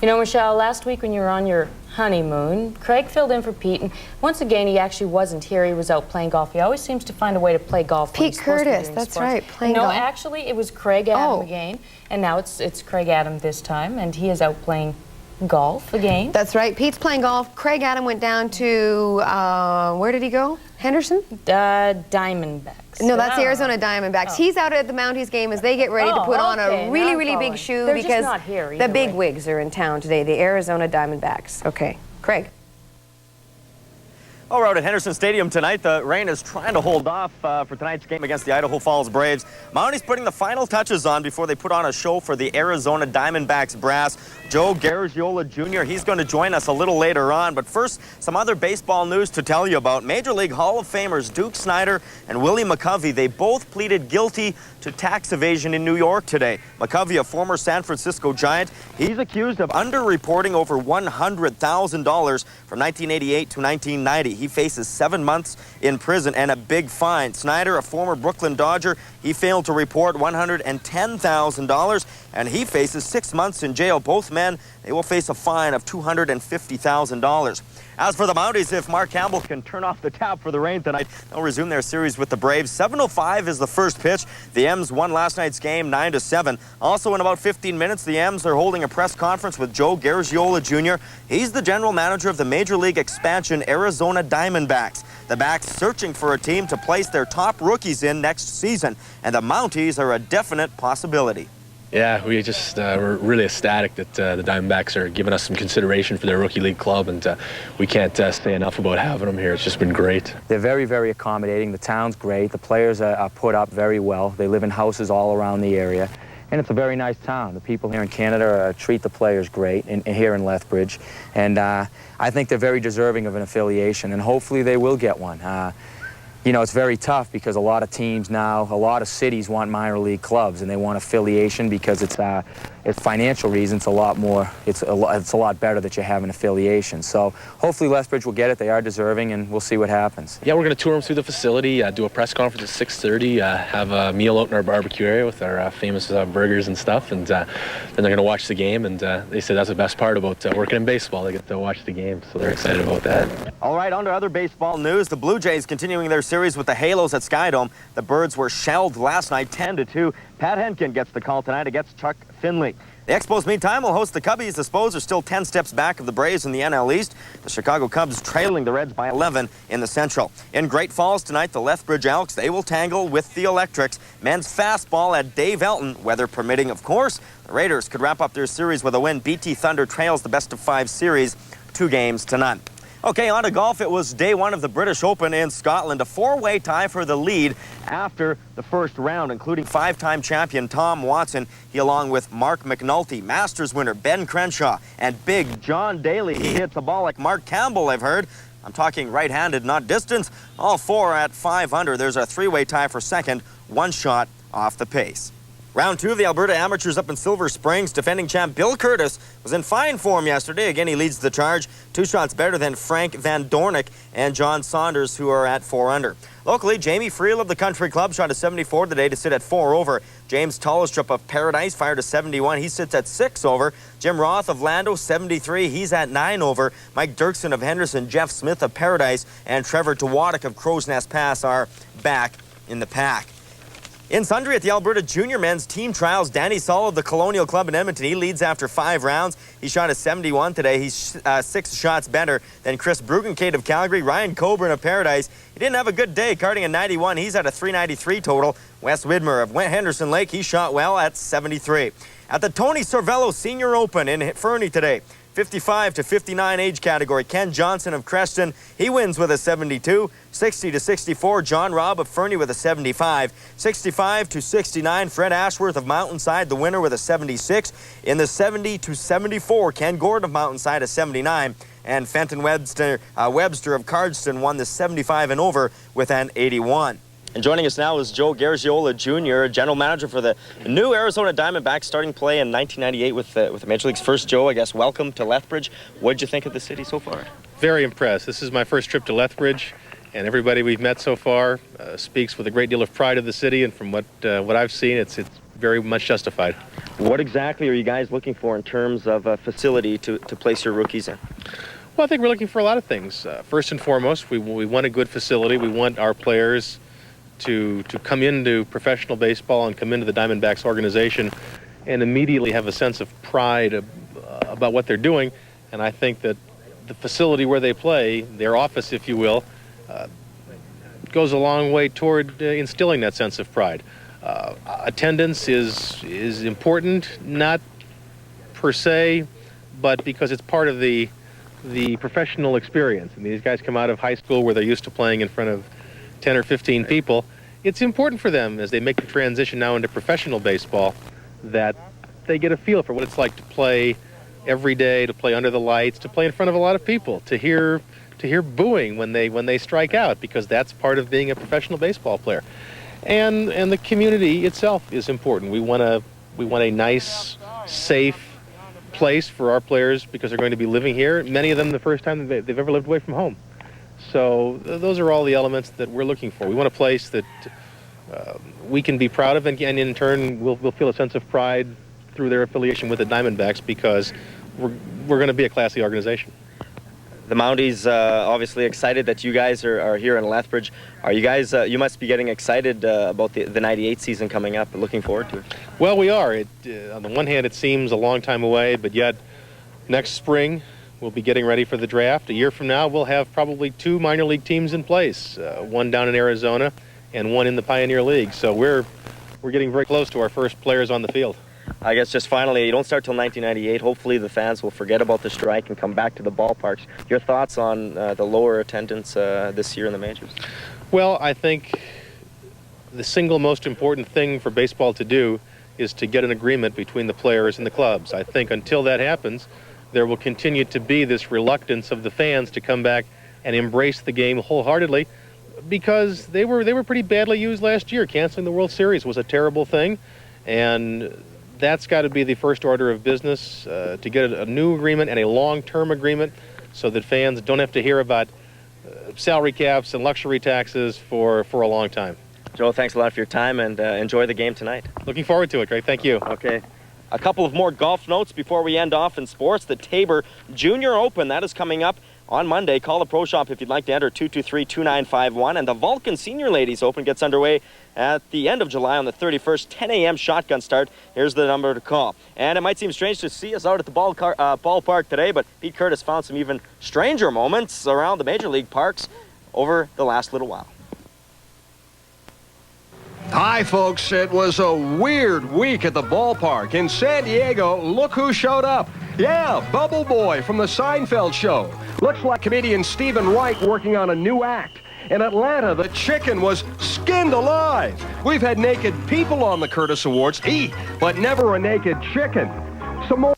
You know, Michelle, last week when you were on your honeymoon, Craig filled in for Pete, and once again, he actually wasn't here. He was out playing golf. He always seems to find a way to play golf. Pete Curtis, that's right, playing golf. No, actually, it was Craig Adam again, and now it's Craig Adam this time, and he is out playing golf again. That's right. Pete's playing golf. Craig Adam went down to, where did he go? Henderson? Diamondbacks. No, that's the Arizona Diamondbacks. He's out at the Mounties game as they get ready to put on a really, really big shoe because the big wigs are in town today, the Arizona Diamondbacks. Okay, Craig. All right, at Henderson Stadium tonight, the rain is trying to hold off for tonight's game against the Idaho Falls Braves. Mounties putting the final touches on before they put on a show for the Arizona Diamondbacks brass. Joe Garagiola Jr., he's going to join us a little later on. But first, some other baseball news to tell you about. Major League Hall of Famers Duke Snider and Willie McCovey, they both pleaded guilty to tax evasion in New York today. McCovey, a former San Francisco Giant, he's accused of underreporting over $100,000 from 1988 to 1990. He faces 7 months in prison and a big fine. Snider, a former Brooklyn Dodger, he failed to report $110,000, and he faces 6 months in jail. Both men, they will face a fine of $250,000. As for the Mounties, if Mark Campbell can turn off the tap for the rain tonight, they'll resume their series with the Braves. 7:05 is the first pitch. The M's won last night's game 9-7. Also in about 15 minutes, the M's are holding a press conference with Joe Garagiola Jr. He's the general manager of the Major League expansion Arizona Diamondbacks. The Backs searching for a team to place their top rookies in next season, and the Mounties are a definite possibility. Yeah, we're really ecstatic that the Diamondbacks are giving us some consideration for their rookie league club, and we can't say enough about having them here. It's just been great. They're very, very accommodating. The town's great. The players are put up very well. They live in houses all around the area, and it's a very nice town. The people here in Canada treat the players great here in Lethbridge, and I think they're very deserving of an affiliation, and hopefully they will get one. You know, it's very tough because a lot of teams now, a lot of cities want minor league clubs, and they want affiliation because it's financial reasons. It's a lot better that you have an affiliation. So hopefully Lethbridge will get it. They are deserving, and we'll see what happens. Yeah, we're going to tour them through the facility, do a press conference at 6:30, have a meal out in our barbecue area with our famous burgers and stuff, and then they're going to watch the game. And they said that's the best part about working in baseball. They get to watch the game, so they're excited about that. All right, on to other baseball news. The Blue Jays continuing their series with the Halos at Skydome. The Birds were shelled last night 10-2. Pat Henkin gets the call tonight against Chuck Finley. The Expos, meantime, will host the Cubbies. The Spos are still 10 steps back of the Braves in the NL East. The Chicago Cubs trailing the Reds by 11 in the Central. In Great Falls tonight, the Lethbridge Elks, they will tangle with the Electrics. Men's fastball at Dave Elton, weather permitting, of course. The Raiders could wrap up their series with a win. BT Thunder trails the best-of-5 series 2-0. Okay, on to golf. It was day one of the British Open in Scotland. A four-way tie for the lead after the first round, including five-time champion Tom Watson. He, along with Mark McNulty, Masters winner Ben Crenshaw, and big John Daly. He hits a ball like Mark Campbell, I've heard. I'm talking right-handed, not distance. All four at 5 under. There's a three-way tie for second, one shot off the pace. Round two of the Alberta Amateurs up in Silver Springs. Defending champ Bill Curtis was in fine form yesterday. Again, he leads the charge. 2 shots better than Frank Van Dornick and John Saunders, who are at 4 under. Locally, Jamie Friel of the Country Club shot a 74 today to sit at 4 over. James Tollestrup of Paradise fired a 71. He sits at 6 over. Jim Roth of Lando, 73. He's at 9 over. Mike Dirksen of Henderson, Jeff Smith of Paradise, and Trevor Tawaddick of Crow's Nest Pass are back in the pack. In Sundre at the Alberta Junior Men's Team Trials, Danny Saul of the Colonial Club in Edmonton, he leads after 5 rounds. He shot a 71 today. He's 6 shots better than Chris Brugenkate of Calgary. Ryan Coburn of Paradise, he didn't have a good day, carding a 91. He's at a 393 total. Wes Widmer of Henderson Lake, he shot well at 73. At the Tony Cervello Senior Open in Fernie today, 55 to 59 age category, Ken Johnson of Creston, he wins with a 72. 60 to 64, John Robb of Fernie with a 75. 65 to 69, Fred Ashworth of Mountainside, the winner with a 76. In the 70 to 74, Ken Gordon of Mountainside, a 79. And Fenton Webster of Cardston won the 75 and over with an 81. And joining us now is Joe Garagiola Jr., general manager for the new Arizona Diamondbacks, starting play in 1998 with the Major League's first. Joe, I guess, welcome to Lethbridge. What did you think of the city so far? Very impressed. This is my first trip to Lethbridge, and everybody we've met so far speaks with a great deal of pride of the city, and from what I've seen, it's very much justified. What exactly are you guys looking for in terms of a facility to place your rookies in? Well, I think we're looking for a lot of things. First and foremost, we want a good facility. We want our players to come into professional baseball and come into the Diamondbacks organization and immediately have a sense of pride about what they're doing. And I think that the facility where they play, their office, if you will, goes a long way toward instilling that sense of pride. Attendance is important, not per se, but because it's part of the professional experience. I mean, these guys come out of high school where they're used to playing in front of 10 or 15 people. It's important for them as they make the transition now into professional baseball that they get a feel for what it's like to play every day, to play under the lights, to play in front of a lot of people, to hear booing when they strike out, because that's part of being a professional baseball player. And the community itself is important. We want a nice, safe place for our players because they're going to be living here. Many of them the first time they've ever lived away from home. So those are all the elements that we're looking for. We want a place that we can be proud of, and in turn we'll feel a sense of pride through their affiliation with the Diamondbacks, because we're going to be a classy organization. The Mounties obviously excited that you guys are here in Lethbridge. Are you guys, you must be getting excited about the 98 season coming up, looking forward to it? Well, we are. On the one hand, it seems a long time away, but yet next spring we'll be getting ready for the draft. A year from now, we'll have probably 2 minor league teams in place, one down in Arizona and one in the Pioneer League. So we're getting very close to our first players on the field. I guess just finally, you don't start till 1998. Hopefully the fans will forget about the strike and come back to the ballparks. Your thoughts on the lower attendance this year in the majors? Well, I think the single most important thing for baseball to do is to get an agreement between the players and the clubs. I think until that happens, there will continue to be this reluctance of the fans to come back and embrace the game wholeheartedly, because they were pretty badly used last year. Canceling the World Series was a terrible thing, and that's got to be the first order of business, to get a new agreement and a long-term agreement so that fans don't have to hear about salary caps and luxury taxes for a long time. Joe, thanks a lot for your time, and enjoy the game tonight. Looking forward to it, Greg. Thank you. Okay. A couple of more golf notes before we end off in sports. The Tabor Junior Open, that is coming up on Monday. Call the Pro Shop if you'd like to enter, 223-2951. And the Vulcan Senior Ladies Open gets underway at the end of July on the 31st, 10 a.m. shotgun start. Here's the number to call. And it might seem strange to see us out at the ballpark today, but Pete Curtis found some even stranger moments around the major league parks over the last little while. Hi, folks. It was a weird week at the ballpark. In San Diego, look who showed up. Yeah, Bubble Boy from the Seinfeld show. Looks like comedian Stephen Wright working on a new act. In Atlanta, the chicken was skinned alive. We've had naked people on the Curtis Awards, but never a naked chicken. Some more